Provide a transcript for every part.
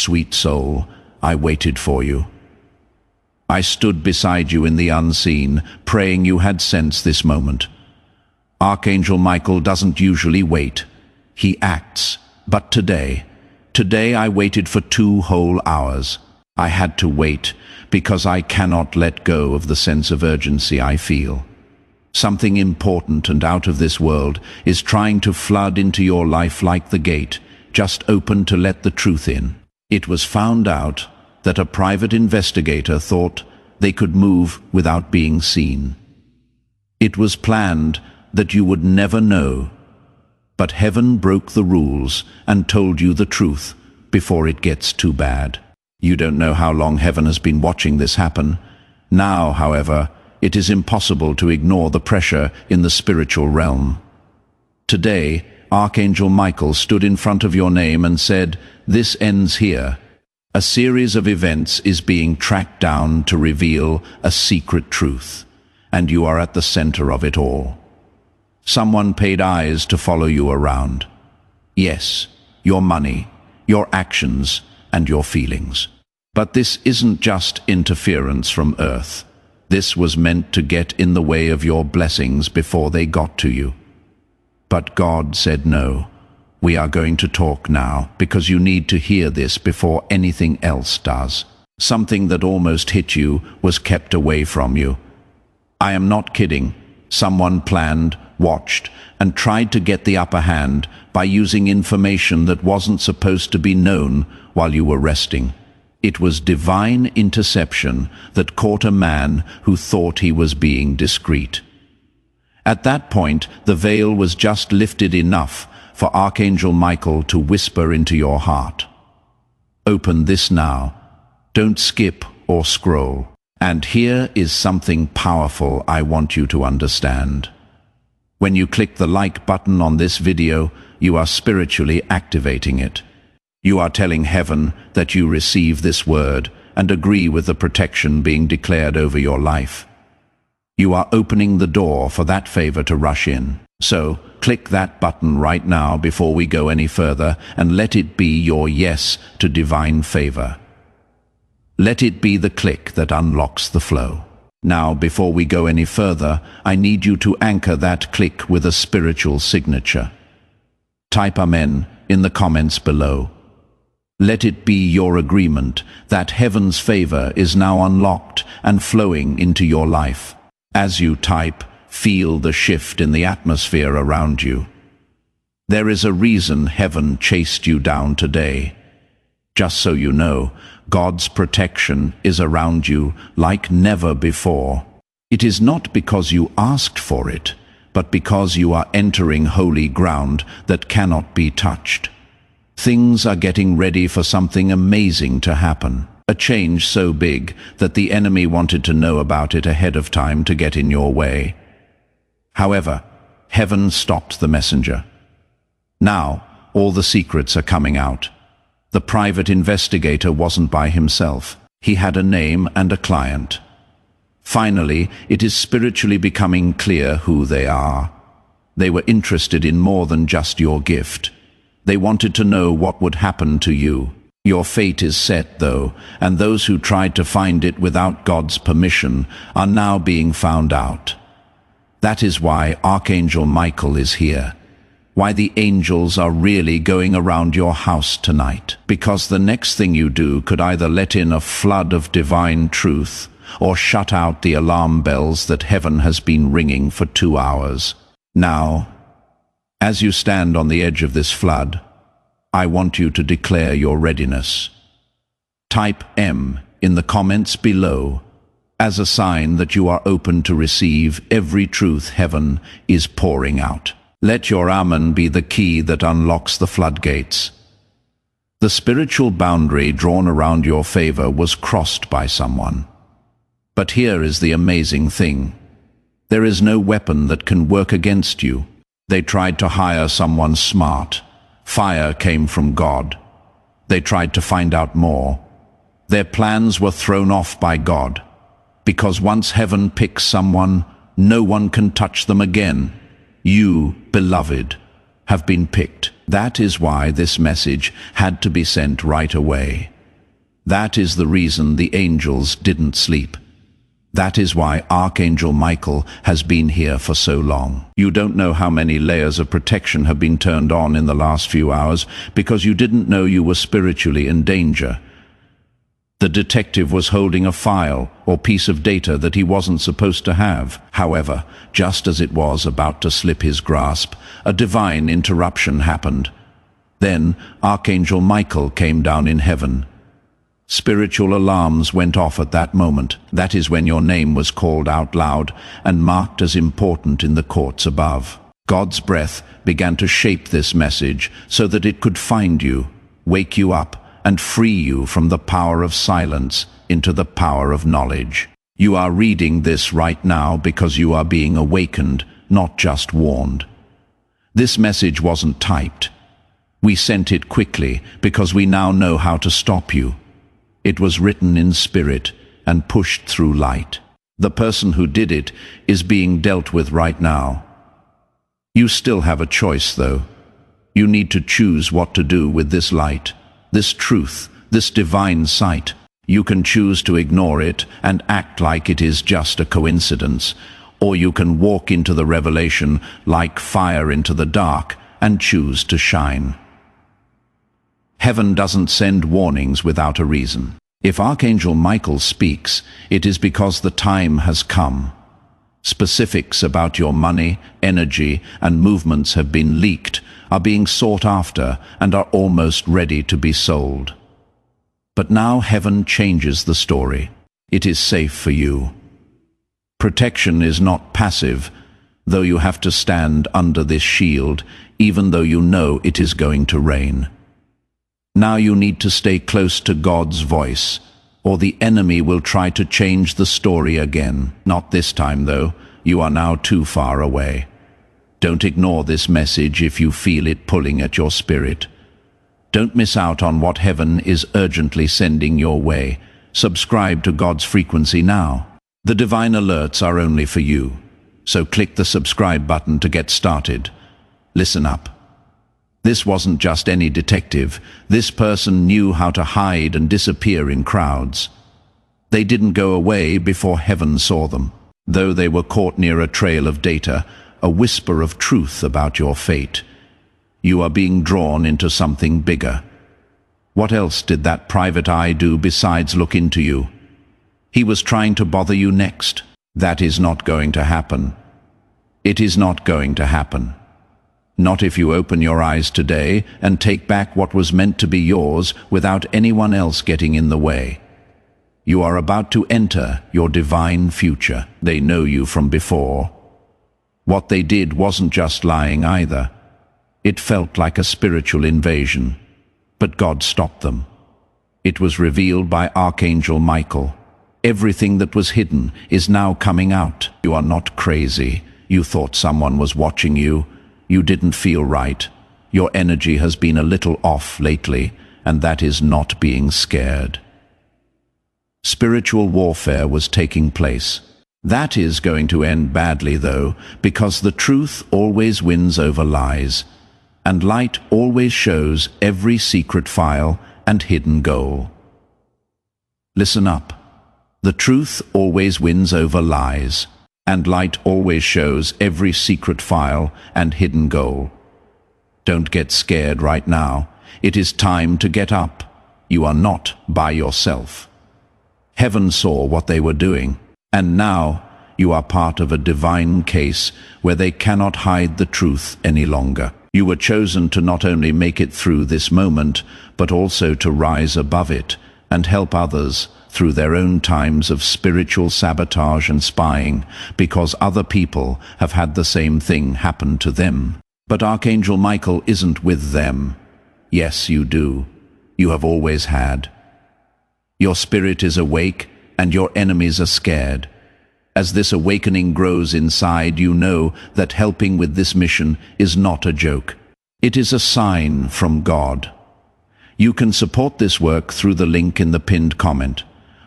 sweet soul, I waited for you. I stood beside you in the unseen, praying you had sensed this moment. Archangel Michael doesn't usually wait. He acts. But today I waited for 2 whole hours. I had to wait because I cannot let go of the sense of urgency I feel. Something important and out of this world is trying to flood into your life like the gate, just open to let the truth in. It was found out that a private investigator thought they could move without being seen. It was planned that you would never know, but heaven broke the rules and told you the truth before it gets too bad. You don't know how long heaven has been watching this happen. Now, however, it is impossible to ignore the pressure in the spiritual realm. Today, Archangel Michael stood in front of your name and said, "This ends here." A series of events is being tracked down to reveal a secret truth, and you are at the center of it all. Someone paid eyes to follow you around. Yes, your money, your actions, and your feelings. But this isn't just interference from Earth. This was meant to get in the way of your blessings before they got to you. But God said no. We are going to talk now because you need to hear this before anything else does. Something that almost hit you was kept away from you. I am not kidding. Someone planned, watched, and tried to get the upper hand by using information that wasn't supposed to be known while you were resting. It was divine interception that caught a man who thought he was being discreet. At that point, the veil was just lifted enough for Archangel Michael to whisper into your heart. Open this now. Don't skip or scroll. And here is something powerful I want you to understand. When you click the like button on this video, you are spiritually activating it. You are telling heaven that you receive this word and agree with the protection being declared over your life. You are opening the door for that favor to rush in. So, click that button right now before we go any further and let it be your yes to divine favor. Let it be the click that unlocks the flow. Now, before we go any further, I need you to anchor that click with a spiritual signature. Type Amen in the comments below. Let it be your agreement that heaven's favor is now unlocked and flowing into your life. As you type, feel the shift in the atmosphere around you. There is a reason heaven chased you down today. Just so you know, God's protection is around you like never before. It is not because you asked for it, but because you are entering holy ground that cannot be touched. Things are getting ready for something amazing to happen. A change so big that the enemy wanted to know about it ahead of time to get in your way. However, heaven stopped the messenger. Now, all the secrets are coming out. The private investigator wasn't by himself. He had a name and a client. Finally, it is spiritually becoming clear who they are. They were interested in more than just your gift. They wanted to know what would happen to you. Your fate is set, though, and those who tried to find it without God's permission are now being found out. That is why Archangel Michael is here. Why the angels are really going around your house tonight. Because the next thing you do could either let in a flood of divine truth or shut out the alarm bells that heaven has been ringing for 2 hours. Now, as you stand on the edge of this flood, I want you to declare your readiness. Type M in the comments below as a sign that you are open to receive every truth heaven is pouring out. Let your Amen be the key that unlocks the floodgates. The spiritual boundary drawn around your favor was crossed by someone. But here is the amazing thing. There is no weapon that can work against you. They tried to hire someone smart. Fire came from God. They tried to find out more. Their plans were thrown off by God. Because once heaven picks someone, no one can touch them again. You, beloved, have been picked. That is why this message had to be sent right away. That is the reason the angels didn't sleep. That is why Archangel Michael has been here for so long. You don't know how many layers of protection have been turned on in the last few hours because you didn't know you were spiritually in danger. The detective was holding a file or piece of data that he wasn't supposed to have. However, just as it was about to slip his grasp, a divine interruption happened. Then Archangel Michael came down in heaven. Spiritual alarms went off at that moment. That is when your name was called out loud and marked as important in the courts above. God's breath began to shape this message so that it could find you, wake you up, and free you from the power of silence into the power of knowledge. You are reading this right now because you are being awakened, not just warned. This message wasn't typed. We sent it quickly because we now know how to stop you. It was written in spirit and pushed through light. The person who did it is being dealt with right now. You still have a choice, though. You need to choose what to do with this light, this truth, this divine sight. You can choose to ignore it and act like it is just a coincidence, or you can walk into the revelation like fire into the dark and choose to shine. Heaven doesn't send warnings without a reason. If Archangel Michael speaks, it is because the time has come. Specifics about your money, energy, and movements have been leaked, are being sought after, and are almost ready to be sold. But now heaven changes the story. It is safe for you. Protection is not passive, though you have to stand under this shield, even though you know it is going to rain. Now you need to stay close to God's voice, or the enemy will try to change the story again. Not this time, though. You are now too far away. Don't ignore this message if you feel it pulling at your spirit. Don't miss out on what heaven is urgently sending your way. Subscribe to God's frequency now. The divine alerts are only for you, so click the subscribe button to get started. Listen up. This wasn't just any detective. This person knew how to hide and disappear in crowds. They didn't go away before heaven saw them. Though they were caught near a trail of data, a whisper of truth about your fate. You are being drawn into something bigger. What else did that private eye do besides look into you? He was trying to bother you next. That is not going to happen. It is not going to happen. Not if you open your eyes today and take back what was meant to be yours without anyone else getting in the way. You are about to enter your divine future. They know you from before. What they did wasn't just lying either. It felt like a spiritual invasion, but God stopped them. It was revealed by Archangel Michael. Everything that was hidden is now coming out. You are not crazy. You thought someone was watching you. You didn't feel right. Your energy has been a little off lately, and that is not being scared. Spiritual warfare was taking place. That is going to end badly, though, because the truth always wins over lies, and light always shows every secret file and hidden goal. Listen up. The truth always wins over lies, and light always shows every secret file and hidden goal. Don't get scared right now. It is time to get up. You are not by yourself. Heaven saw what they were doing, and now you are part of a divine case where they cannot hide the truth any longer. You were chosen to not only make it through this moment, but also to rise above it and help others through their own times of spiritual sabotage and spying, because other people have had the same thing happen to them. But Archangel Michael isn't with them. Yes, you do. You have always had. Your spirit is awake, and your enemies are scared. As this awakening grows inside, you know that helping with this mission is not a joke. It is a sign from God. You can support this work through the link in the pinned comment,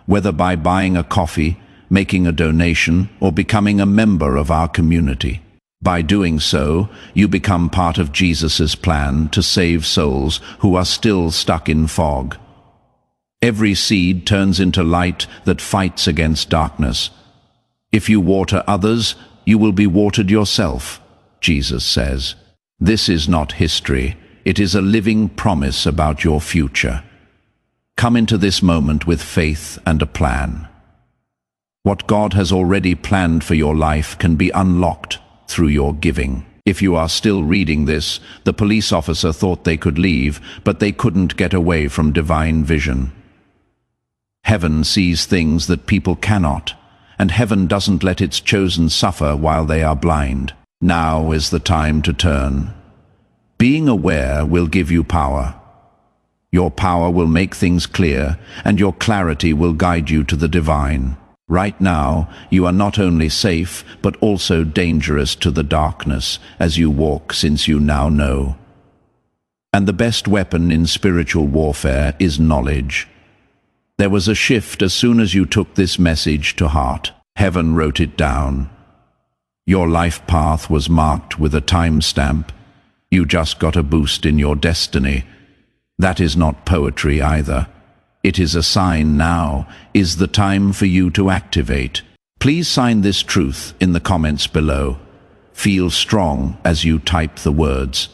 whether by buying a coffee, making a donation, or becoming a member of our community. By doing so, you become part of Jesus' plan to save souls who are still stuck in fog. Every seed turns into light that fights against darkness. If you water others, you will be watered yourself, Jesus says. This is not history. It is a living promise about your future. Come into this moment with faith and a plan. What God has already planned for your life can be unlocked through your giving. If you are still reading this, the police officer thought they could leave, but they couldn't get away from divine vision. Heaven sees things that people cannot, and heaven doesn't let its chosen suffer while they are blind. Now is the time to turn. Being aware will give you power. Your power will make things clear, and your clarity will guide you to the divine. Right now, you are not only safe, but also dangerous to the darkness as you walk, since you now know. And the best weapon in spiritual warfare is knowledge. There was a shift as soon as you took this message to heart. Heaven wrote it down. Your life path was marked with a timestamp. You just got a boost in your destiny. That is not poetry either. It is a sign now is the time for you to activate. Please sign this truth in the comments below. Feel strong as you type the words.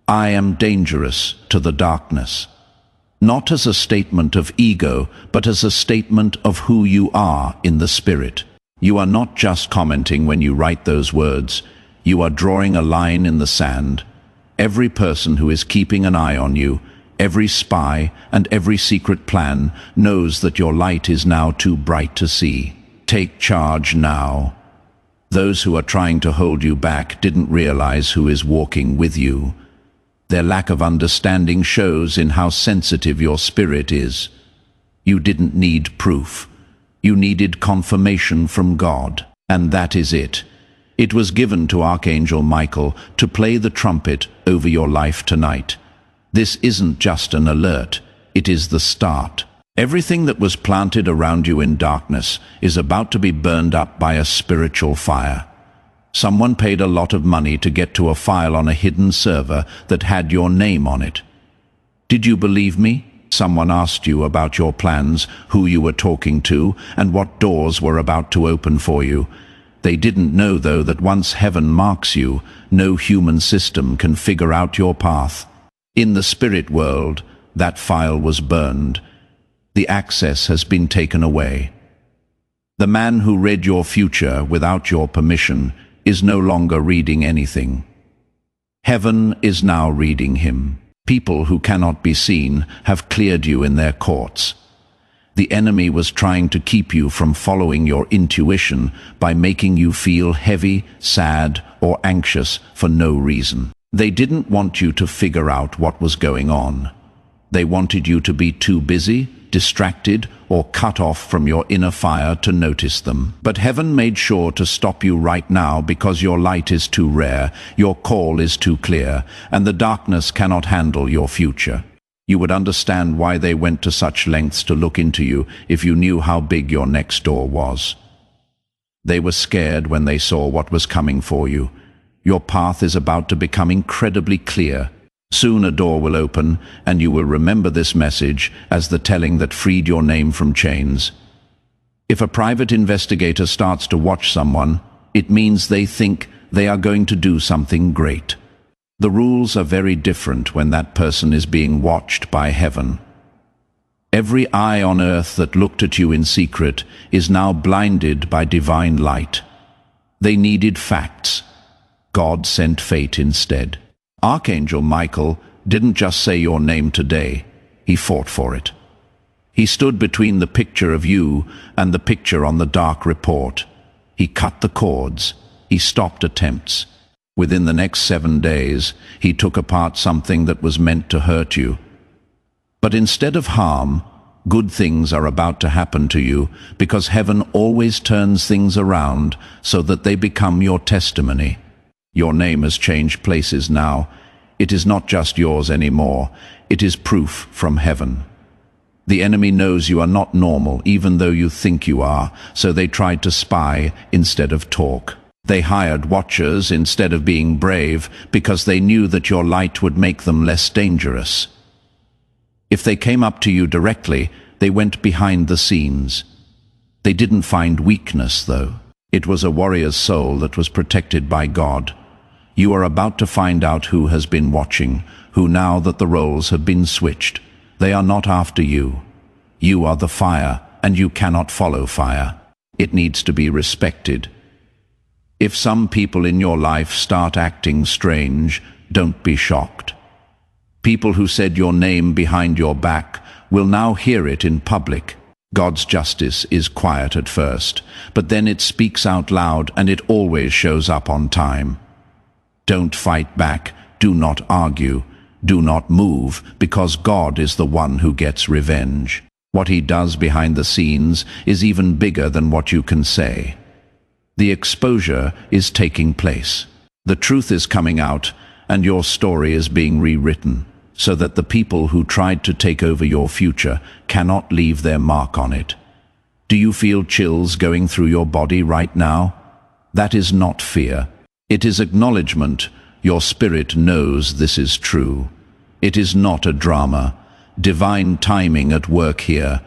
I am dangerous to the darkness. Not as a statement of ego, but as a statement of who you are in the spirit. You are not just commenting when you write those words. You are drawing a line in the sand. Every person who is keeping an eye on you, every spy and every secret plan knows that your light is now too bright to see. Take charge now. Those who are trying to hold you back didn't realize who is walking with you. Their lack of understanding shows in how sensitive your spirit is. You didn't need proof. You needed confirmation from God. And that is it. It was given to Archangel Michael to play the trumpet over your life tonight. This isn't just an alert. It is the start. Everything that was planted around you in darkness is about to be burned up by a spiritual fire. Someone paid a lot of money to get to a file on a hidden server that had your name on it. Did you believe me? Someone asked you about your plans, who you were talking to, and what doors were about to open for you. They didn't know, though, that once heaven marks you, no human system can figure out your path. In the spirit world, that file was burned. The access has been taken away. The man who read your future without your permission is no longer reading anything. Heaven is now reading him. People who cannot be seen have cleared you in their courts. The enemy was trying to keep you from following your intuition by making you feel heavy, sad, or anxious for no reason. They didn't want you to figure out what was going on. They wanted you to be too busy, distracted, or cut off from your inner fire to notice them. But heaven made sure to stop you right now because your light is too rare, your call is too clear, and the darkness cannot handle your future. You would understand why they went to such lengths to look into you if you knew how big your next door was. They were scared when they saw what was coming for you. Your path is about to become incredibly clear. Soon a door will open, and you will remember this message as the telling that freed your name from chains. If a private investigator starts to watch someone, it means they think they are going to do something great. The rules are very different when that person is being watched by heaven. Every eye on earth that looked at you in secret is now blinded by divine light. They needed facts. God sent fate instead. Archangel Michael didn't just say your name today, he fought for it. He stood between the picture of you and the picture on the dark report. He cut the cords, he stopped attempts. Within the next 7 days, he took apart something that was meant to hurt you. But instead of harm, good things are about to happen to you because heaven always turns things around so that they become your testimony. Your name has changed places now. It is not just yours anymore. It is proof from heaven. The enemy knows you are not normal, even though you think you are, so they tried to spy instead of talk. They hired watchers instead of being brave because they knew that your light would make them less dangerous. If they came up to you directly, they went behind the scenes. They didn't find weakness, though. It was a warrior's soul that was protected by God. You are about to find out who has been watching, who, now that the roles have been switched. They are not after you. You are the fire, and you cannot follow fire. It needs to be respected. If some people in your life start acting strange, don't be shocked. People who said your name behind your back will now hear it in public. God's justice is quiet at first, but then it speaks out loud, and it always shows up on time. Don't fight back, do not argue, do not move, because God is the one who gets revenge. What he does behind the scenes is even bigger than what you can say. The exposure is taking place. The truth is coming out, and your story is being rewritten, so that the people who tried to take over your future cannot leave their mark on it. Do you feel chills going through your body right now? That is not fear. It is acknowledgement. Your spirit knows this is true. It is not a drama. Divine timing at work here.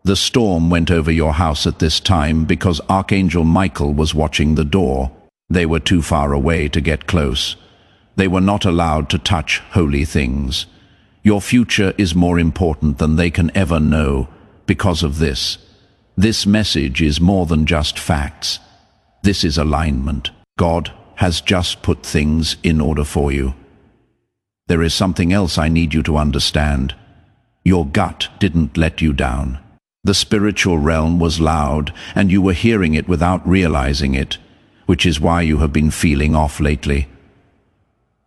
The storm went over your house at this time because Archangel Michael was watching the door. They were too far away to get close. They were not allowed to touch holy things. Your future is more important than they can ever know because of this. This message is more than just facts. This is alignment. God has just put things in order for you. There is something else I need you to understand. Your gut didn't let you down. The spiritual realm was loud, and you were hearing it without realizing it, which is why you have been feeling off lately.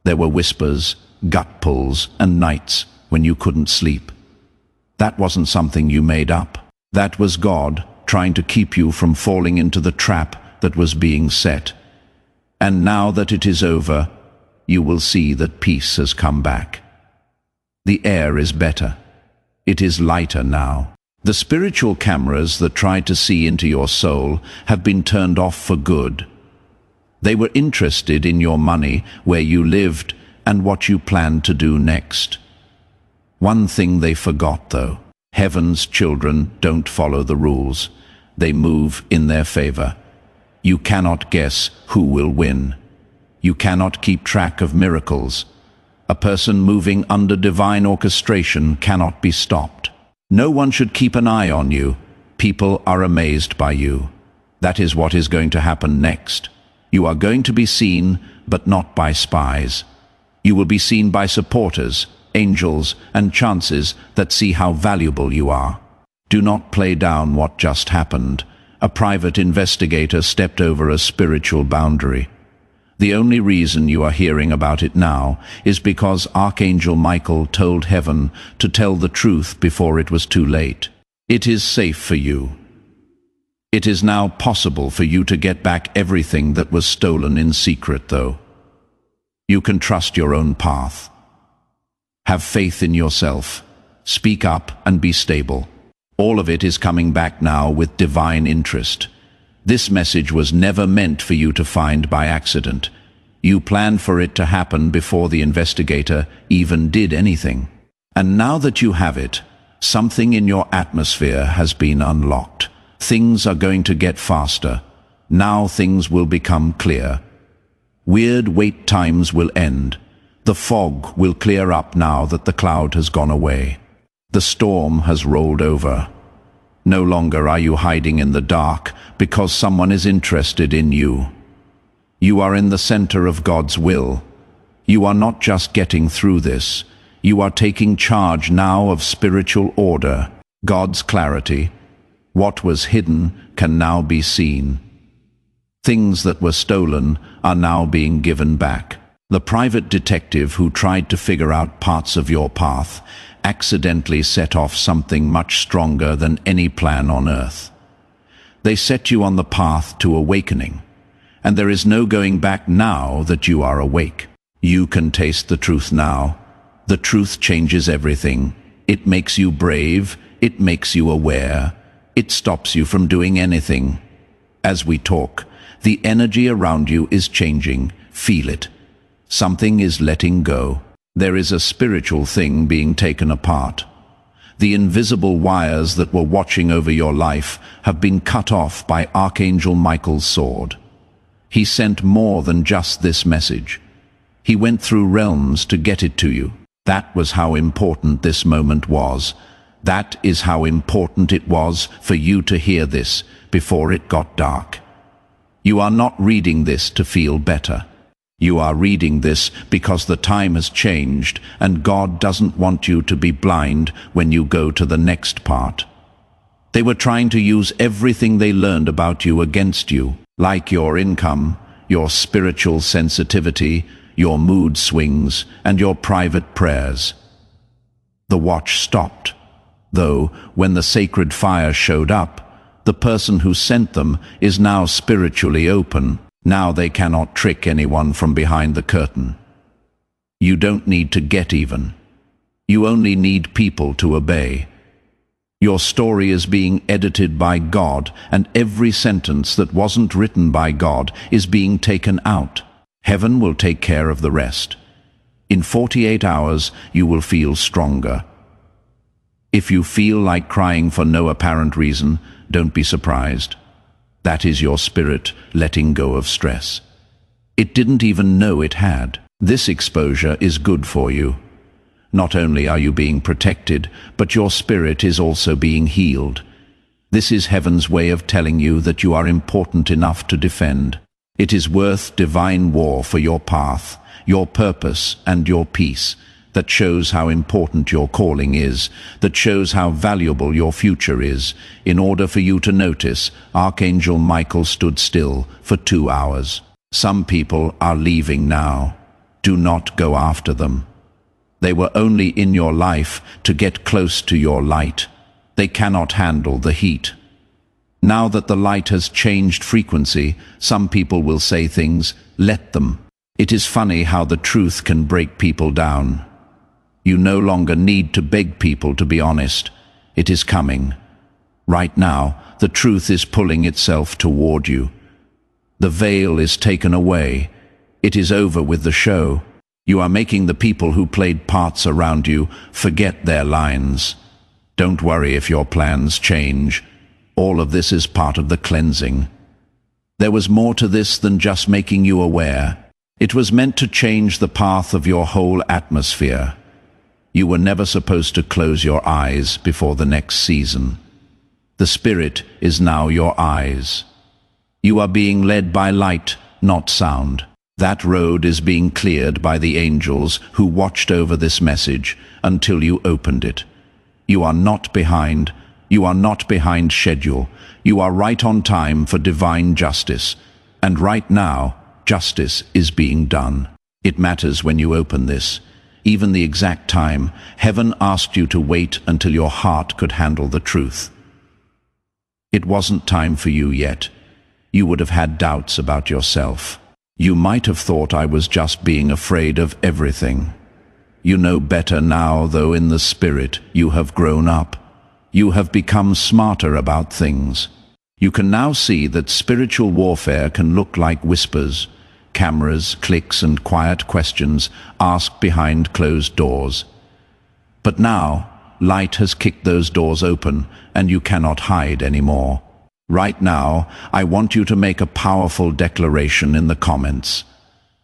There were whispers, gut pulls, and nights when you couldn't sleep. That wasn't something you made up. That was God trying to keep you from falling into the trap that was being set. And now that it is over, you will see that peace has come back. The air is better. It is lighter now. The spiritual cameras that tried to see into your soul have been turned off for good. They were interested in your money, where you lived, and what you planned to do next. One thing they forgot, though. Heaven's children don't follow the rules. They move in their favor. You cannot guess who will win. You cannot keep track of miracles. A person moving under divine orchestration cannot be stopped. No one should keep an eye on you. People are amazed by you. That is what is going to happen next. You are going to be seen, but not by spies. You will be seen by supporters, angels, and chances that see how valuable you are. Do not play down what just happened. A private investigator stepped over a spiritual boundary. The only reason you are hearing about it now is because Archangel Michael told heaven to tell the truth before it was too late. It is safe for you. It is now possible for you to get back everything that was stolen in secret, though. You can trust your own path. Have faith in yourself. Speak up and be stable. All of it is coming back now with divine interest. This message was never meant for you to find by accident. You planned for it to happen before the investigator even did anything. And now that you have it, something in your atmosphere has been unlocked. Things are going to get faster. Now things will become clear. Weird wait times will end. The fog will clear up now that the cloud has gone away. The storm has rolled over. No longer are you hiding in the dark because someone is interested in you. You are in the center of God's will. You are not just getting through this. You are taking charge now of spiritual order, God's clarity. What was hidden can now be seen. Things that were stolen are now being given back. The private detective who tried to figure out parts of your path accidentally set off something much stronger than any plan on earth. They set you on the path to awakening, and there is no going back now that you are awake. You can taste the truth now. The truth changes everything. It makes you brave. It makes you aware. It stops you from doing anything. As we talk, the energy around you is changing. Feel it. Something is letting go. There is a spiritual thing being taken apart. The invisible wires that were watching over your life have been cut off by Archangel Michael's sword. He sent more than just this message. He went through realms to get it to you. That was how important this moment was. That is how important it was for you to hear this before it got dark. You are not reading this to feel better. You are reading this because the time has changed and God doesn't want you to be blind when you go to the next part. They were trying to use everything they learned about you against you, like your income, your spiritual sensitivity, your mood swings, and your private prayers. The watch stopped, though when the sacred fire showed up, the person who sent them is now spiritually open. Now they cannot trick anyone from behind the curtain. You don't need to get even. You only need people to obey. Your story is being edited by God, and every sentence that wasn't written by God is being taken out. Heaven will take care of the rest. In 48 hours, you will feel stronger. If you feel like crying for no apparent reason, don't be surprised. That is your spirit letting go of stress. It didn't even know it had. This exposure is good for you. Not only are you being protected, but your spirit is also being healed. This is heaven's way of telling you that you are important enough to defend. It is worth divine war for your path, your purpose, and your peace. That shows how important your calling is, that shows how valuable your future is. In order for you to notice, Archangel Michael stood still for 2 hours. Some people are leaving now. Do not go after them. They were only in your life to get close to your light. They cannot handle the heat. Now that the light has changed frequency, some people will say things, let them. It is funny how the truth can break people down. You no longer need to beg people to be honest. It is coming. Right now, the truth is pulling itself toward you. The veil is taken away. It is over with the show. You are making the people who played parts around you forget their lines. Don't worry if your plans change. All of this is part of the cleansing. There was more to this than just making you aware. It was meant to change the path of your whole atmosphere. You were never supposed to close your eyes before the next season. The Spirit is now your eyes. You are being led by light, not sound. That road is being cleared by the angels who watched over this message until you opened it. You are not behind. You are not behind schedule. You are right on time for divine justice. And right now, justice is being done. It matters when you open this. Even the exact time, heaven asked you to wait until your heart could handle the truth. It wasn't time for you yet. You would have had doubts about yourself. You might have thought I was just being afraid of everything. You know better now, though in the spirit you have grown up. You have become smarter about things. You can now see that spiritual warfare can look like whispers, cameras, clicks, and quiet questions asked behind closed doors. But now, light has kicked those doors open, and you cannot hide anymore. Right now, I want you to make a powerful declaration in the comments.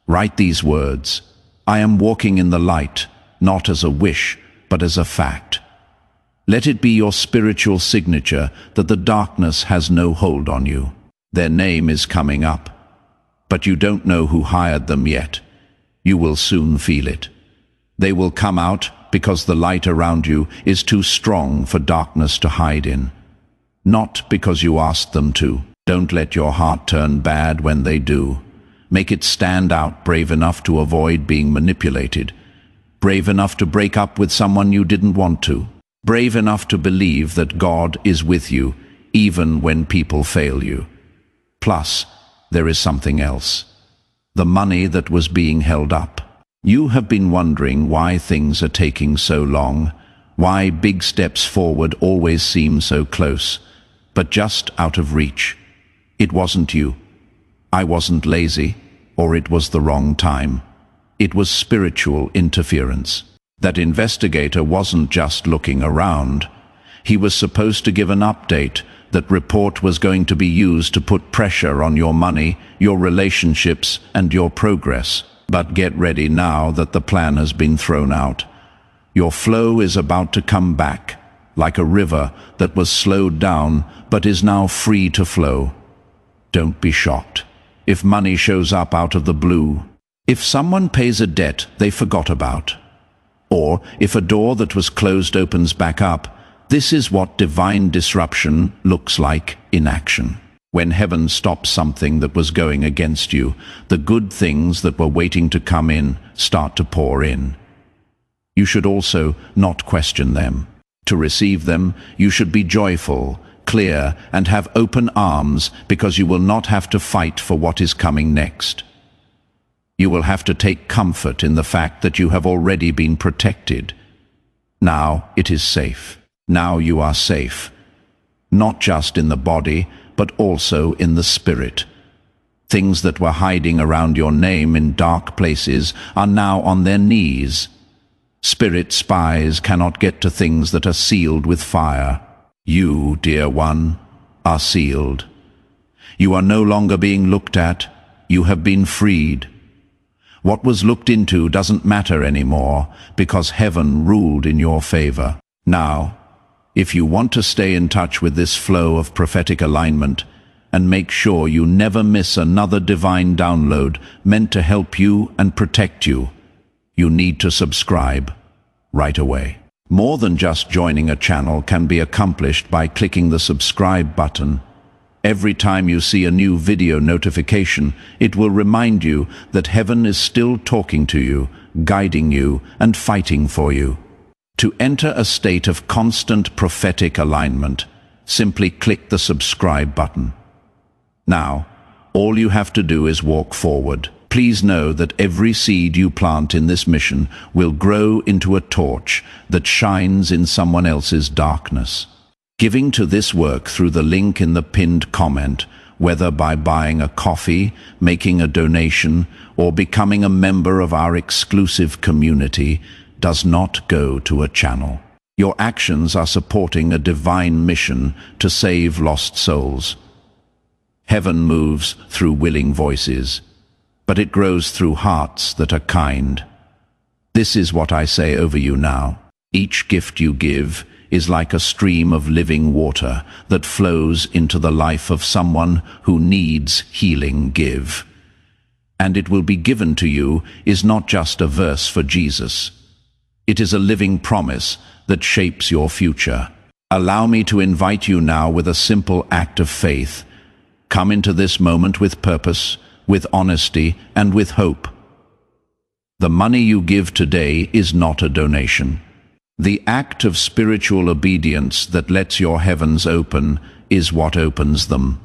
Write these words: I am walking in the light, not as a wish, but as a fact. Let it be your spiritual signature that the darkness has no hold on you. Their name is coming up. But you don't know who hired them yet. You will soon feel it. They will come out because the light around you is too strong for darkness to hide in. Not because you asked them to. Don't let your heart turn bad when they do. Make it stand out, brave enough to avoid being manipulated. Brave enough to break up with someone you didn't want to. Brave enough to believe that God is with you, even when people fail you. Plus, there is something else. The money that was being held up. You have been wondering why things are taking so long, why big steps forward always seem so close, but just out of reach. It wasn't you. I wasn't lazy, or it was the wrong time. It was spiritual interference. That investigator wasn't just looking around. He was supposed to give an update. That report was going to be used to put pressure on your money, your relationships, and your progress. But get ready now that the plan has been thrown out. Your flow is about to come back, like a river that was slowed down but is now free to flow. Don't be shocked if money shows up out of the blue. If someone pays a debt they forgot about. Or if a door that was closed opens back up. This is what divine disruption looks like in action. When heaven stops something that was going against you, the good things that were waiting to come in start to pour in. You should also not question them. To receive them, you should be joyful, clear, and have open arms, because you will not have to fight for what is coming next. You will have to take comfort in the fact that you have already been protected. Now it is safe. Now you are safe. Not just in the body, but also in the spirit. Things that were hiding around your name in dark places are now on their knees. Spirit spies cannot get to things that are sealed with fire. You, dear one, are sealed. You are no longer being looked at. You have been freed. What was looked into doesn't matter anymore, because heaven ruled in your favor. Now, if you want to stay in touch with this flow of prophetic alignment, and make sure you never miss another divine download meant to help you and protect you, you need to subscribe right away. More than just joining a channel can be accomplished by clicking the subscribe button. Every time you see a new video notification, it will remind you that heaven is still talking to you, guiding you, and fighting for you. To enter a state of constant prophetic alignment, simply click the subscribe button. Now, all you have to do is walk forward. Please know that every seed you plant in this mission will grow into a torch that shines in someone else's darkness. Giving to this work through the link in the pinned comment, whether by buying a coffee, making a donation, or becoming a member of our exclusive community, does not go to a channel. Your actions are supporting a divine mission to save lost souls. Heaven moves through willing voices, but it grows through hearts that are kind. This is what I say over you now. Each gift you give is like a stream of living water that flows into the life of someone who needs healing. Give. And it will be given to you is not just a verse for Jesus. It is a living promise that shapes your future. Allow me to invite you now with a simple act of faith. Come into this moment with purpose, with honesty, and with hope. The money you give today is not a donation. The act of spiritual obedience that lets your heavens open is what opens them.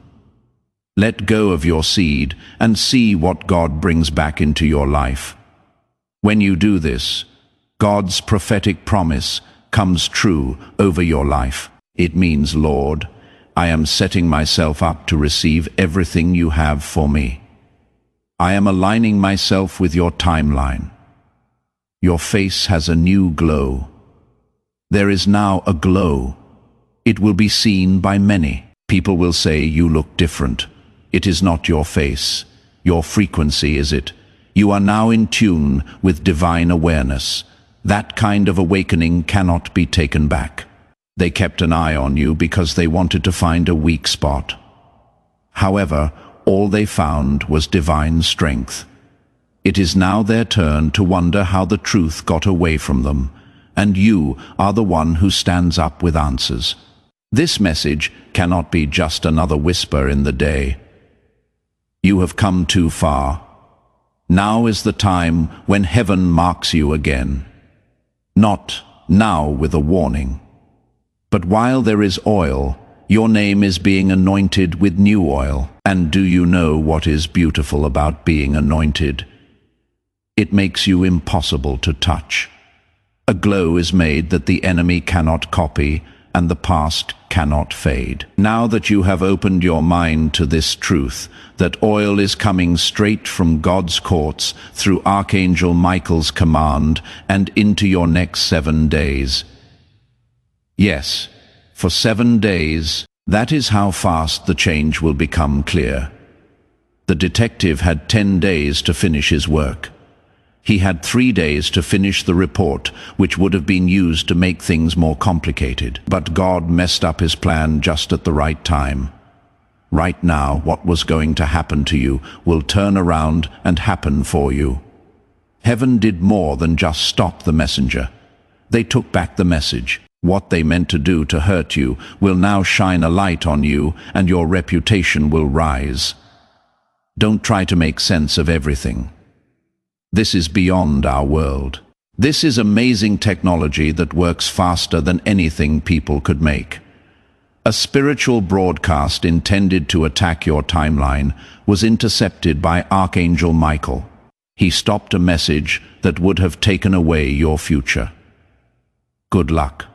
Let go of your seed and see what God brings back into your life. When you do this, God's prophetic promise comes true over your life. It means, Lord, I am setting myself up to receive everything you have for me. I am aligning myself with your timeline. Your face has a new glow. There is now a glow. It will be seen by many. People will say you look different. It is not your face. Your frequency is it. You are now in tune with divine awareness. That kind of awakening cannot be taken back. They kept an eye on you because they wanted to find a weak spot. However, all they found was divine strength. It is now their turn to wonder how the truth got away from them, and you are the one who stands up with answers. This message cannot be just another whisper in the day. You have come too far. Now is the time when heaven marks you again. Not now with a warning. But while there is oil, your name is being anointed with new oil. And do you know what is beautiful about being anointed? It makes you impossible to touch. A glow is made that the enemy cannot copy, and the past cannot fade. Now that you have opened your mind to this truth, that oil is coming straight from God's courts through Archangel Michael's command and into your next 7 days. Yes, for 7 days, that is how fast the change will become clear. The detective had 10 days to finish his work. He had 3 days to finish the report, which would have been used to make things more complicated. But God messed up his plan just at the right time. Right now, what was going to happen to you will turn around and happen for you. Heaven did more than just stop the messenger. They took back the message. What they meant to do to hurt you will now shine a light on you, and your reputation will rise. Don't try to make sense of everything. This is beyond our world. This is amazing technology that works faster than anything people could make. A spiritual broadcast intended to attack your timeline was intercepted by Archangel Michael. He stopped a message that would have taken away your future. Good luck.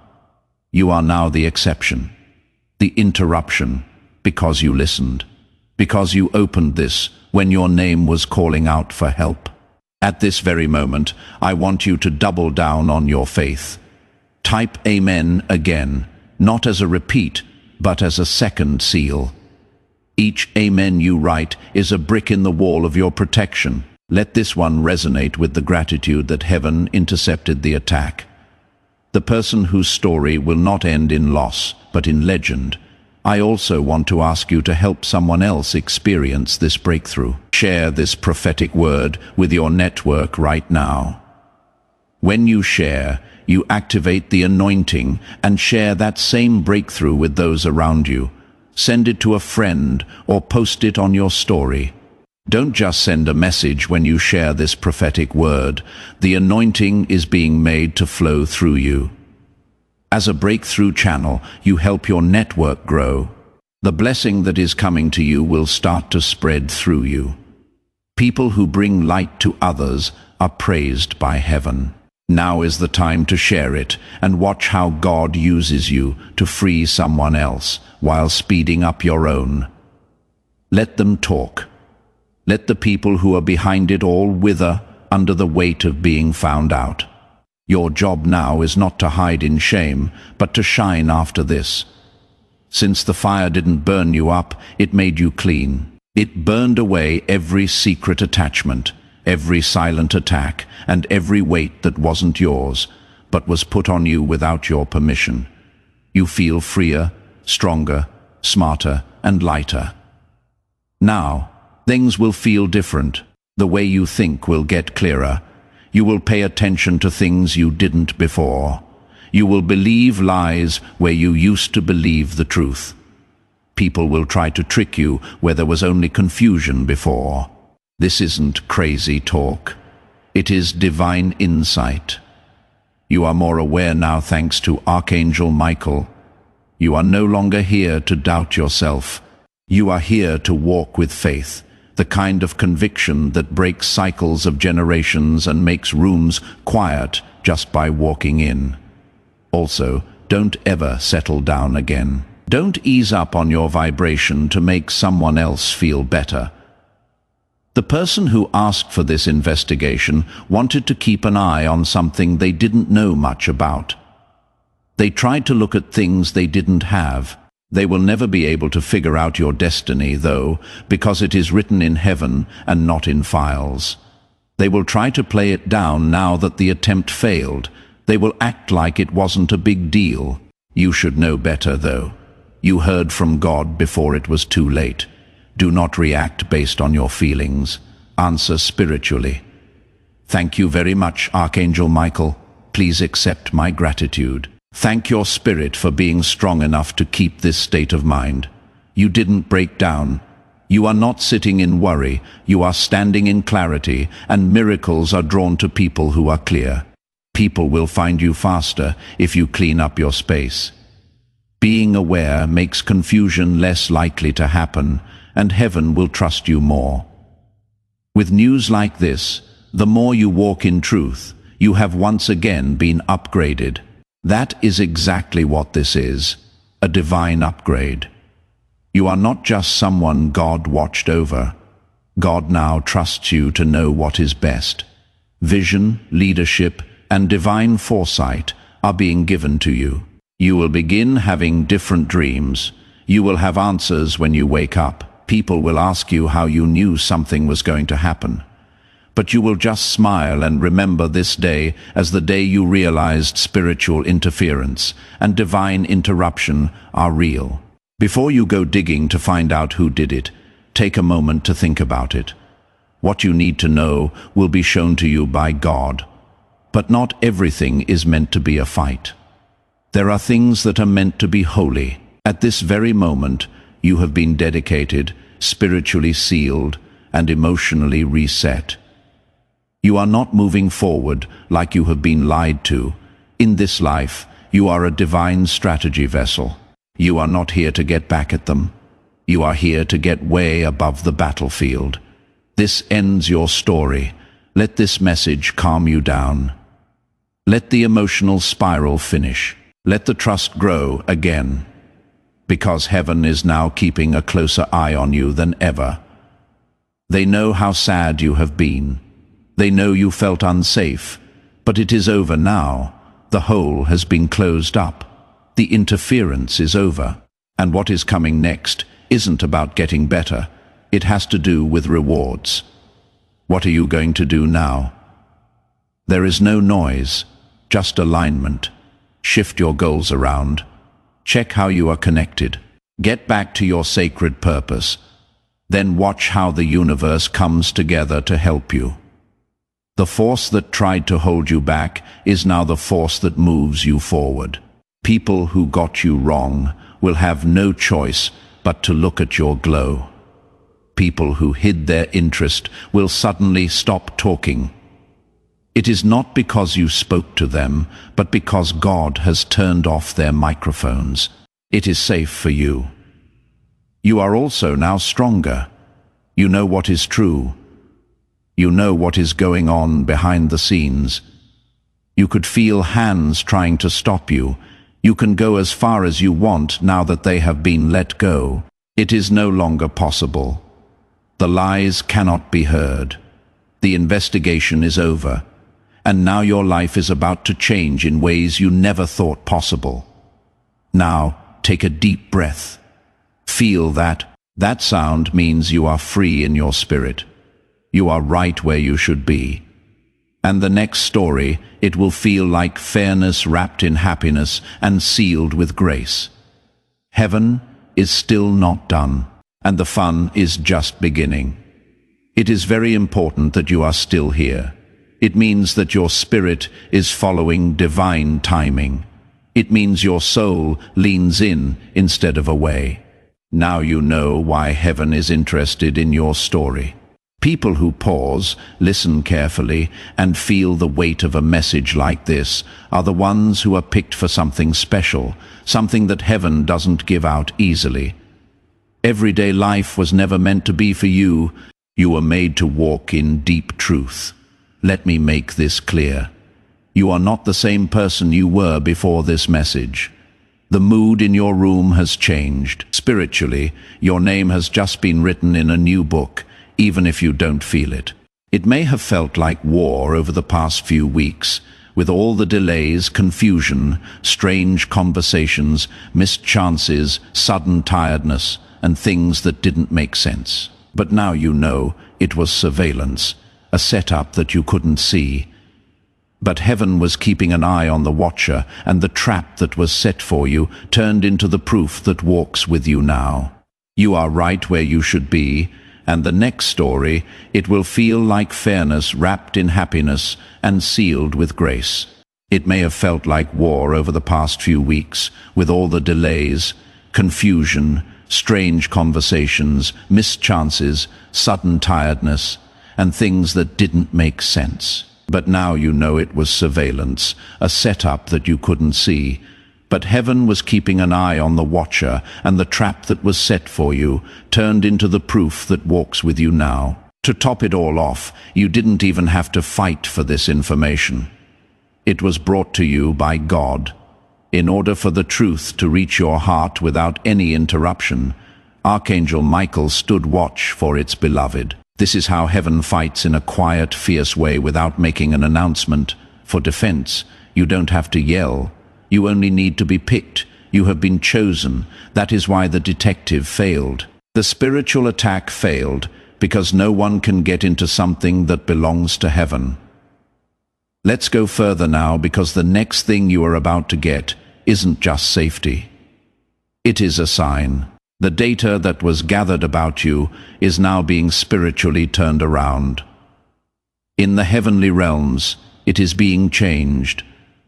You are now the exception, the interruption, because you listened, because you opened this when your name was calling out for help. At this very moment, I want you to double down on your faith. Type Amen again, not as a repeat, but as a second seal. Each Amen you write is a brick in the wall of your protection. Let this one resonate with the gratitude that heaven intercepted the attack. The person whose story will not end in loss, but in legend. I also want to ask you to help someone else experience this breakthrough. Share this prophetic word with your network right now. When you share, you activate the anointing and share that same breakthrough with those around you. Send it to a friend or post it on your story. Don't just send a message when you share this prophetic word. The anointing is being made to flow through you. As a breakthrough channel, you help your network grow. The blessing that is coming to you will start to spread through you. People who bring light to others are praised by heaven. Now is the time to share it and watch how God uses you to free someone else while speeding up your own. Let them talk. Let the people who are behind it all wither under the weight of being found out. Your job now is not to hide in shame, but to shine after this. Since the fire didn't burn you up, it made you clean. It burned away every secret attachment, every silent attack, and every weight that wasn't yours, but was put on you without your permission. You feel freer, stronger, smarter, and lighter. Now, things will feel different. The way you think will get clearer. You will pay attention to things you didn't before. You will believe lies where you used to believe the truth. People will try to trick you where there was only confusion before. This isn't crazy talk. It is divine insight. You are more aware now thanks to Archangel Michael. You are no longer here to doubt yourself. You are here to walk with faith, the kind of conviction that breaks cycles of generations and makes rooms quiet just by walking in. Also, don't ever settle down again. Don't ease up on your vibration to make someone else feel better. The person who asked for this investigation wanted to keep an eye on something they didn't know much about. They tried to look at things they didn't have. They will never be able to figure out your destiny, though, because it is written in heaven and not in files. They will try to play it down now that the attempt failed. They will act like it wasn't a big deal. You should know better, though. You heard from God before it was too late. Do not react based on your feelings. Answer spiritually. Thank you very much, Archangel Michael. Please accept my gratitude. Thank your spirit for being strong enough to keep this state of mind. You didn't break down. You are not sitting in worry. You are standing in clarity, and miracles are drawn to people who are clear. People will find you faster if you clean up your space. Being aware makes confusion less likely to happen, and heaven will trust you more. With news like this, the more you walk in truth, you have once again been upgraded. That is exactly what this is. a divine upgrade. You are not just someone God watched over. God now trusts you to know what is best. Vision, leadership, and divine foresight are being given to you. You will begin having different dreams. You will have answers when you wake up. People will ask you how you knew something was going to happen. But you will just smile and remember this day as the day you realized spiritual interference and divine interruption are real. Before you go digging to find out who did it, take a moment to think about it. What you need to know will be shown to you by God. But not everything is meant to be a fight. There are things that are meant to be holy. At this very moment, you have been dedicated, spiritually sealed, and emotionally reset. You are not moving forward like you have been lied to. In this life, you are a divine strategy vessel. You are not here to get back at them. You are here to get way above the battlefield. This ends your story. Let this message calm you down. Let the emotional spiral finish. Let the trust grow again. Because heaven is now keeping a closer eye on you than ever. They know how sad you have been. They know you felt unsafe, but it is over now. The hole has been closed up. The interference is over. And what is coming next isn't about getting better. It has to do with rewards. What are you going to do now? There is no noise, just alignment. Shift your goals around. Check how you are connected. Get back to your sacred purpose. Then watch how the universe comes together to help you. The force that tried to hold you back is now the force that moves you forward. People who got you wrong will have no choice but to look at your glow. People who hid their interest will suddenly stop talking. It is not because you spoke to them, but because God has turned off their microphones. It is safe for you. You are also now stronger. You know what is true. You know what is going on behind the scenes. You could feel hands trying to stop you. You can go as far as you want now that they have been let go. It is no longer possible. The lies cannot be heard. The investigation is over. And now your life is about to change in ways you never thought possible. Now, take a deep breath. Feel that. That sound means you are free in your spirit. You are right where you should be. And the next story, it will feel like fairness wrapped in happiness and sealed with grace. Heaven is still not done, and the fun is just beginning. It is very important that you are still here. It means that your spirit is following divine timing. It means your soul leans in instead of away. Now you know why heaven is interested in your story. People who pause, listen carefully, and feel the weight of a message like this are the ones who are picked for something special, something that heaven doesn't give out easily. Everyday life was never meant to be for you. You were made to walk in deep truth. Let me make this clear. You are not the same person you were before this message. The mood in your room has changed. Spiritually, your name has just been written in a new book, even if you don't feel it. It may have felt like war over the past few weeks, with all the delays, confusion, strange conversations, missed chances, sudden tiredness, and things that didn't make sense. But now you know it was surveillance, a setup that you couldn't see. But heaven was keeping an eye on the watcher, and the trap that was set for you turned into the proof that walks with you now. You are right where you should be, and the next story, it will feel like fairness wrapped in happiness and sealed with grace. It may have felt like war over the past few weeks, with all the delays, confusion, strange conversations, missed chances, sudden tiredness, and things that didn't make sense. But now you know it was surveillance, a setup that you couldn't see. But heaven was keeping an eye on the watcher, and the trap that was set for you turned into the proof that walks with you now. To top it all off, you didn't even have to fight for this information. It was brought to you by God. In order for the truth to reach your heart without any interruption, Archangel Michael stood watch for its beloved. This is how heaven fights in a quiet, fierce way without making an announcement. For defense, you don't have to yell. You only need to be picked. You have been chosen. That is why the detective failed. The spiritual attack failed because no one can get into something that belongs to heaven. Let's go further now, because the next thing you are about to get isn't just safety. It is a sign. The data that was gathered about you is now being spiritually turned around. In the heavenly realms, it is being changed.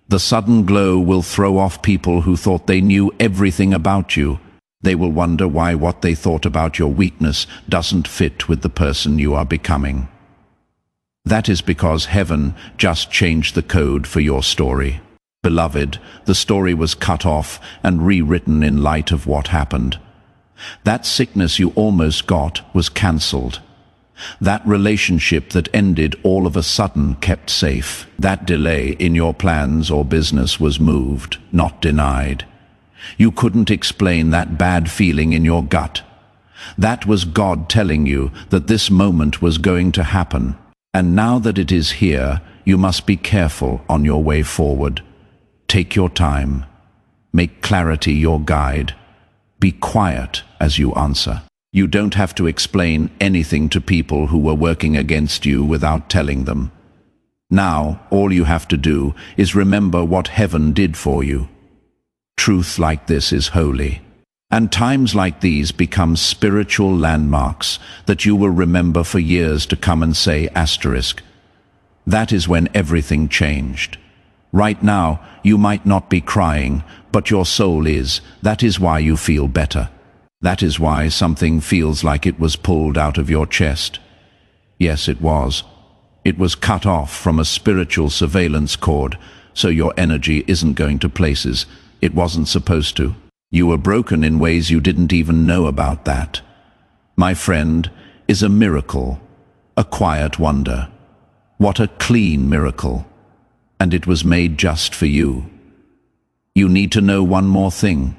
The sudden glow will throw off people who thought they knew everything about you. They will wonder why what they thought about your weakness doesn't fit with the person you are becoming. That is because heaven just changed the code for your story. Beloved, the story was cut off and rewritten in light of what happened. That sickness you almost got was cancelled. That relationship that ended all of a sudden kept safe. That delay in your plans or business was moved, not denied. You couldn't explain that bad feeling in your gut. That was God telling you that this moment was going to happen. And now that it is here, you must be careful on your way forward. Take your time. Make clarity your guide. Be quiet as you answer. You don't have to explain anything to people who were working against you without telling them. Now, all you have to do is remember what heaven did for you. Truth like this is holy. And times like these become spiritual landmarks that you will remember for years to come and say asterisk. That is when everything changed. Right now, you might not be crying, but your soul is. That is why you feel better. That is why something feels like it was pulled out of your chest. Yes, it was. It was cut off from a spiritual surveillance cord, so your energy isn't going to places it wasn't supposed to. You were broken in ways you didn't even know about. That, my friend, is a miracle, a quiet wonder. What a clean miracle. And it was made just for you. You need to know one more thing.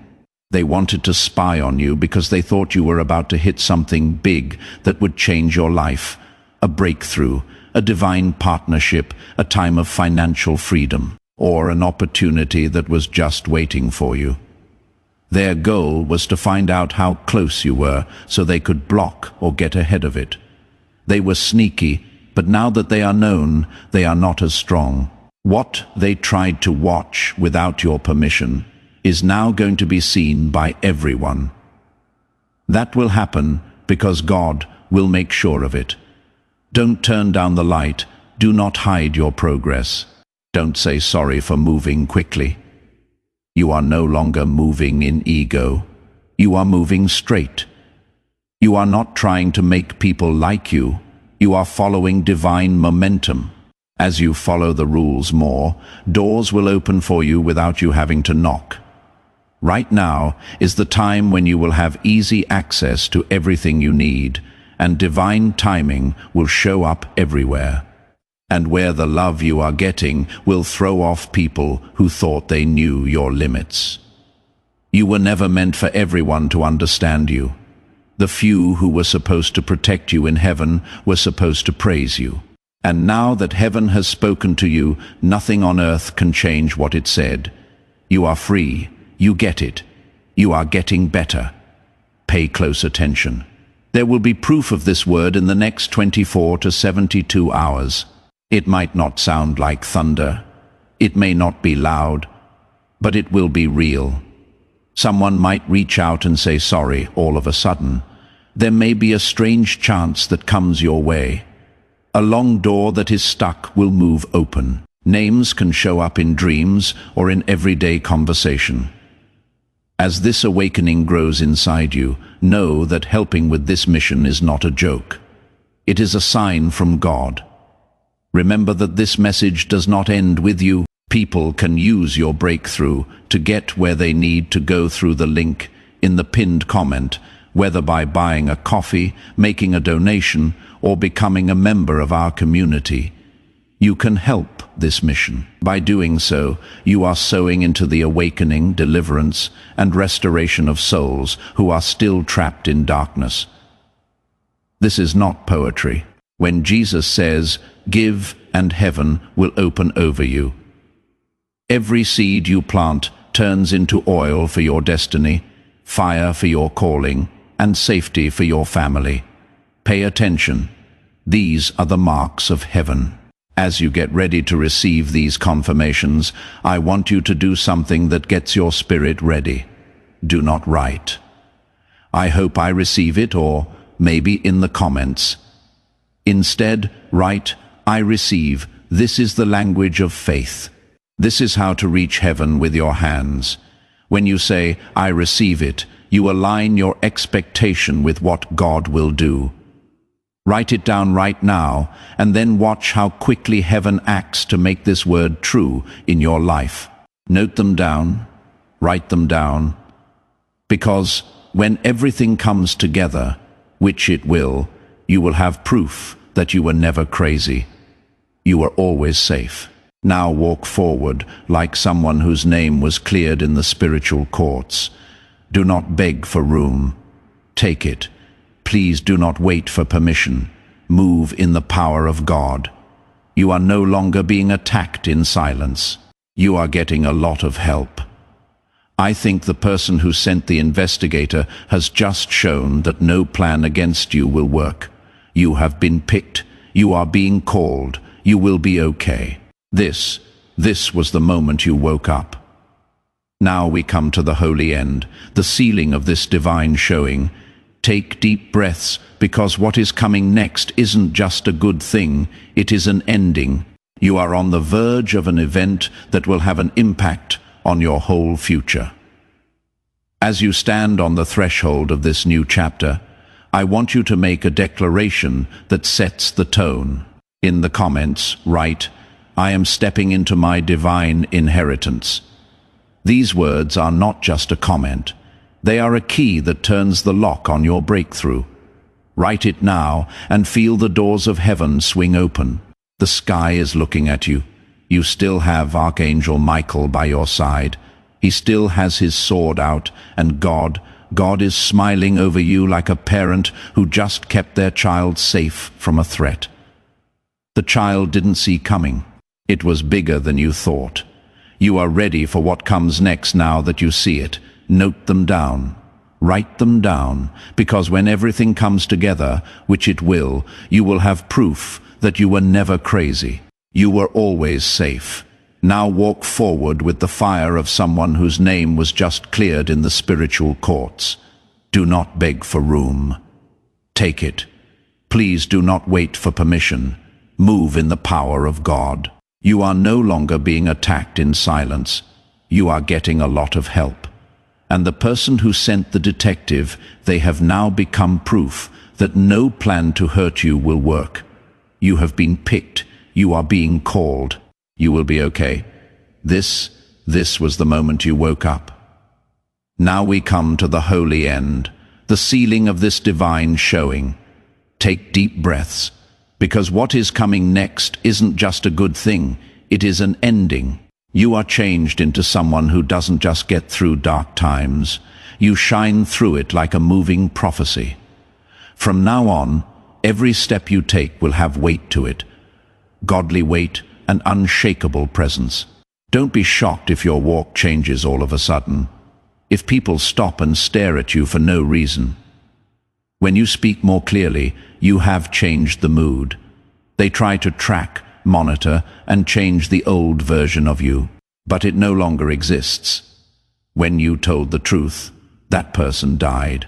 They wanted to spy on you because they thought you were about to hit something big that would change your life. A breakthrough, a divine partnership, a time of financial freedom, or an opportunity that was just waiting for you. Their goal was to find out how close you were so they could block or get ahead of it. They were sneaky, but now that they are known, they are not as strong. What they tried to watch without your permission is now going to be seen by everyone. That will happen because God will make sure of it. Don't turn down the light. Do not hide your progress. Don't say sorry for moving quickly. You are no longer moving in ego. You are moving straight. You are not trying to make people like you. You are following divine momentum. As you follow the rules more, doors will open for you without you having to knock. Right now is the time when you will have easy access to everything you need, and divine timing will show up everywhere. And where the love you are getting will throw off people who thought they knew your limits. You were never meant for everyone to understand you. The few who were supposed to protect you in heaven were supposed to praise you. And now that heaven has spoken to you, nothing on earth can change what it said. You are free. You get it. You are getting better. Pay close attention. There will be proof of this word in the next 24 to 72 hours. It might not sound like thunder. It may not be loud, but it will be real. Someone might reach out and say sorry all of a sudden. There may be a strange chance that comes your way. A long door that is stuck will move open. Names can show up in dreams or in everyday conversation. As this awakening grows inside you, know that helping with this mission is not a joke. It is a sign from God. Remember that this message does not end with you. People can use your breakthrough to get where they need to go through the link in the pinned comment, whether by buying a coffee, making a donation, or becoming a member of our community. You can help this mission. By doing so, you are sowing into the awakening, deliverance, and restoration of souls who are still trapped in darkness. This is not poetry. When Jesus says, "Give, and heaven will open over you," every seed you plant turns into oil for your destiny, fire for your calling, and safety for your family. Pay attention. These are the marks of heaven. As you get ready to receive these confirmations, I want you to do something that gets your spirit ready. Do not write, "I hope I receive it," or maybe in the comments. Instead, write, "I receive. This is the language of faith." This is how to reach heaven with your hands. When you say, "I receive it," you align your expectation with what God will do. Write it down right now, and then watch how quickly heaven acts to make this word true in your life. Note them down, write them down, because when everything comes together, which it will, you will have proof that you were never crazy. You were always safe. Now walk forward like someone whose name was cleared in the spiritual courts. Do not beg for room. Take it. Please do not wait for permission. Move in the power of God. You are no longer being attacked in silence. You are getting a lot of help. I think the person who sent the investigator has just shown that no plan against you will work. You have been picked. You are being called. You will be okay. This was the moment you woke up. Now we come to the holy end, the sealing of this divine showing. Take deep breaths, because what is coming next isn't just a good thing, it is an ending. You are on the verge of an event that will have an impact on your whole future. As you stand on the threshold of this new chapter, I want you to make a declaration that sets the tone. In the comments, write, "I am stepping into my divine inheritance." These words are not just a comment. They are a key that turns the lock on your breakthrough. Write it now and feel the doors of heaven swing open. The sky is looking at you. You still have Archangel Michael by your side. He still has his sword out, and God is smiling over you like a parent who just kept their child safe from a threat. The child didn't see coming. It was bigger than you thought. You are ready for what comes next now that you see it. Note them down. Write them down, because when everything comes together, which it will, you will have proof that you were never crazy. You were always safe. Now walk forward with the fire of someone whose name was just cleared in the spiritual courts. Do not beg for room. Take it. Please do not wait for permission. Move in the power of God. You are no longer being attacked in silence. You are getting a lot of help. And the person who sent the detective, they have now become proof that no plan to hurt you will work. You have been picked. You are being called. You will be okay. This was the moment you woke up. Now we come to the holy end, the sealing of this divine showing. Take deep breaths, because what is coming next isn't just a good thing, it is an ending. You are changed into someone who doesn't just get through dark times. You shine through it like a moving prophecy. From now on, every step you take will have weight to it. Godly weight and unshakable presence. Don't be shocked if your walk changes all of a sudden. If people stop and stare at you for no reason. When you speak more clearly, you have changed the mood. They try to track, monitor, and change the old version of you, but it no longer exists. When you told the truth, that person died.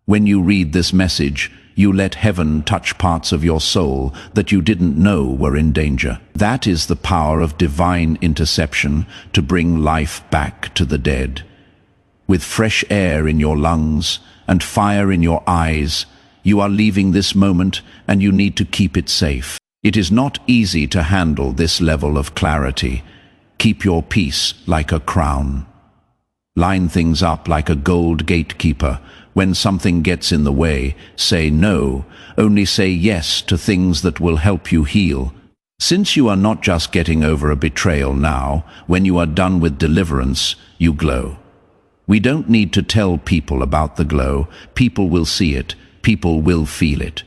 When you read this message, you let heaven touch parts of your soul that you didn't know were in danger. That is the power of divine interception to bring life back to the dead. With fresh air in your lungs and fire in your eyes, you are leaving this moment, and you need to keep it safe. It is not easy to handle this level of clarity. Keep your peace like a crown. Line things up like a gold gatekeeper. When something gets in the way, say no. Only say yes to things that will help you heal. Since you are not just getting over a betrayal now, when you are done with deliverance, you glow. We don't need to tell people about the glow. People will see it. People will feel it.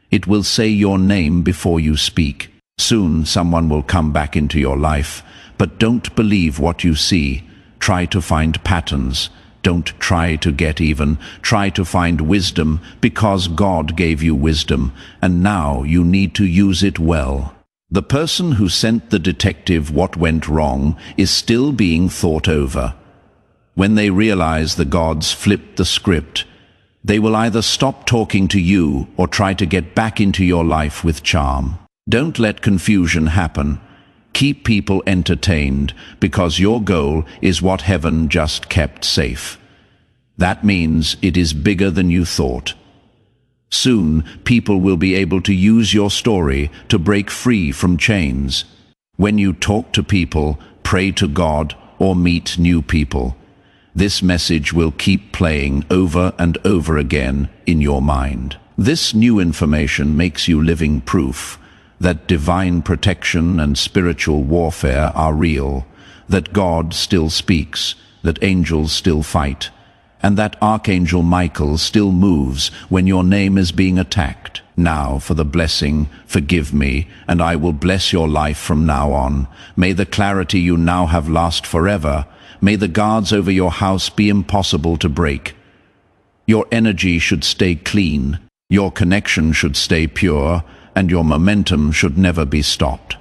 It will say your name before you speak. Soon someone will come back into your life, but don't believe what you see. Try to find patterns. Don't try to get even. Try to find wisdom, because God gave you wisdom, and now you need to use it well. The person who sent the detective what went wrong is still being thought over. When they realize the gods flipped the script, they will either stop talking to you or try to get back into your life with charm. Don't let confusion happen. Keep people entertained, because your goal is what heaven just kept safe. That means it is bigger than you thought. Soon, people will be able to use your story to break free from chains. When you talk to people, pray to God, or meet new people, this message will keep playing over and over again in your mind. This new information makes you living proof that divine protection and spiritual warfare are real, that God still speaks, that angels still fight, and that Archangel Michael still moves when your name is being attacked. Now for the blessing, forgive me, and I will bless your life from now on. May the clarity you now have last forever. May the guards over your house be impossible to break. Your energy should stay clean, your connection should stay pure, and your momentum should never be stopped.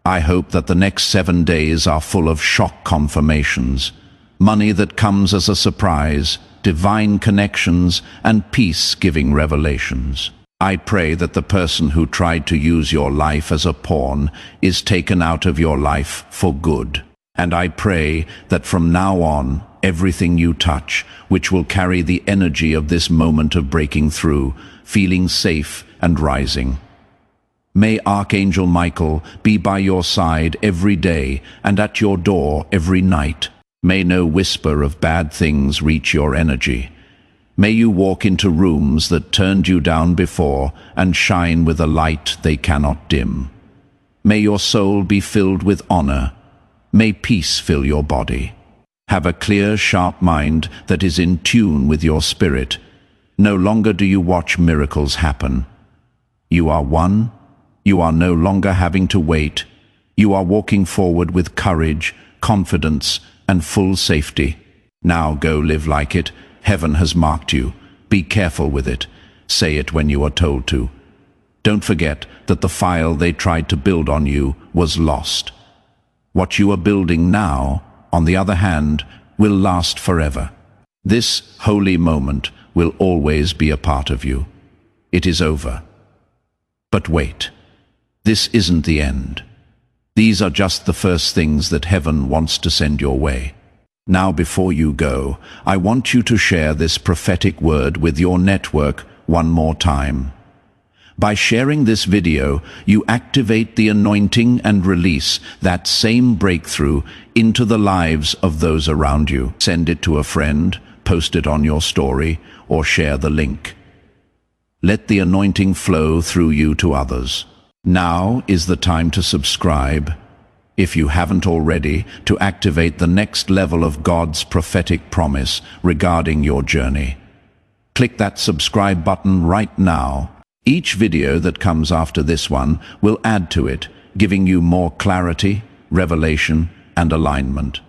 I hope that the next 7 days are full of shock confirmations, money that comes as a surprise, divine connections, and peace-giving revelations. I pray that the person who tried to use your life as a pawn is taken out of your life for good. And I pray that from now on, everything you touch, which will carry the energy of this moment of breaking through, feeling safe and rising. May Archangel Michael be by your side every day and at your door every night. May no whisper of bad things reach your energy. May you walk into rooms that turned you down before and shine with a light they cannot dim. May your soul be filled with honor. May peace fill your body. Have a clear, sharp mind that is in tune with your spirit. No longer do you watch miracles happen. You are one. You are no longer having to wait. You are walking forward with courage, confidence, and full safety. Now go live like it. Heaven has marked you. Be careful with it. Say it when you are told to. Don't forget that the file they tried to build on you was lost. What you are building now, on the other hand, will last forever. This holy moment will always be a part of you. It is over. But wait. This isn't the end. These are just the first things that heaven wants to send your way. Now before you go, I want you to share this prophetic word with your network one more time. By sharing this video, you activate the anointing and release that same breakthrough into the lives of those around you. Send it to a friend, post it on your story, or share the link. Let the anointing flow through you to others. Now is the time to subscribe, if you haven't already, to activate the next level of God's prophetic promise regarding your journey. Click that subscribe button right now. Each video that comes after this one will add to it, giving you more clarity, revelation, and alignment.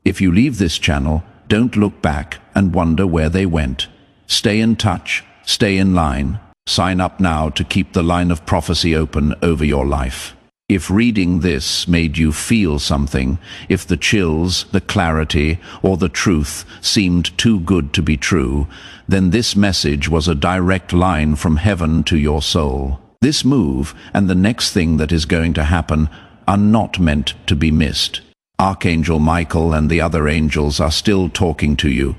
If you leave this channel, don't look back and wonder where they went. Stay in touch, stay in line. Sign up now to keep the line of prophecy open over your life. If reading this made you feel something, if the chills, the clarity, or the truth seemed too good to be true, then this message was a direct line from heaven to your soul. This move and the next thing that is going to happen are not meant to be missed. Archangel Michael and the other angels are still talking to you,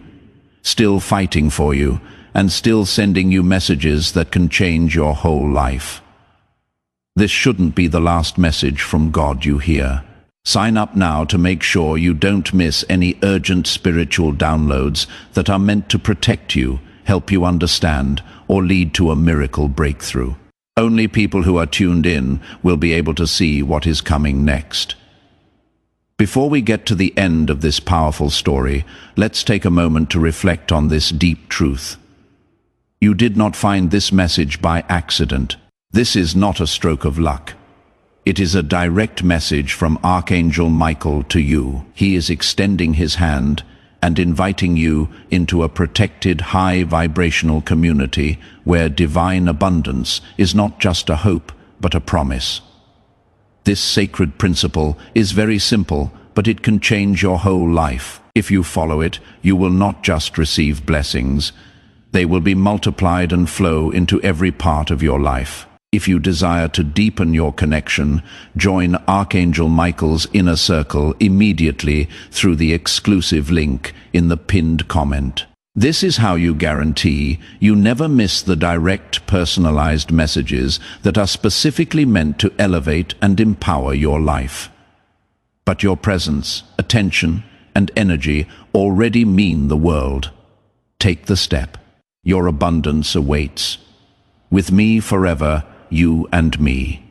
still fighting for you, and still sending you messages that can change your whole life. This shouldn't be the last message from God you hear. Sign up now to make sure you don't miss any urgent spiritual downloads that are meant to protect you, help you understand, or lead to a miracle breakthrough. Only people who are tuned in will be able to see what is coming next. Before we get to the end of this powerful story, let's take a moment to reflect on this deep truth. You did not find this message by accident. This is not a stroke of luck. It is a direct message from Archangel Michael to you. He is extending his hand and inviting you into a protected, high-vibrational community where divine abundance is not just a hope, but a promise. This sacred principle is very simple, but it can change your whole life. If you follow it, you will not just receive blessings. They will be multiplied and flow into every part of your life. If you desire to deepen your connection, join Archangel Michael's inner circle immediately through the exclusive link in the pinned comment. This is how you guarantee you never miss the direct, personalized messages that are specifically meant to elevate and empower your life. But your presence, attention, and energy already mean the world. Take the step. Your abundance awaits. With me forever, you and me.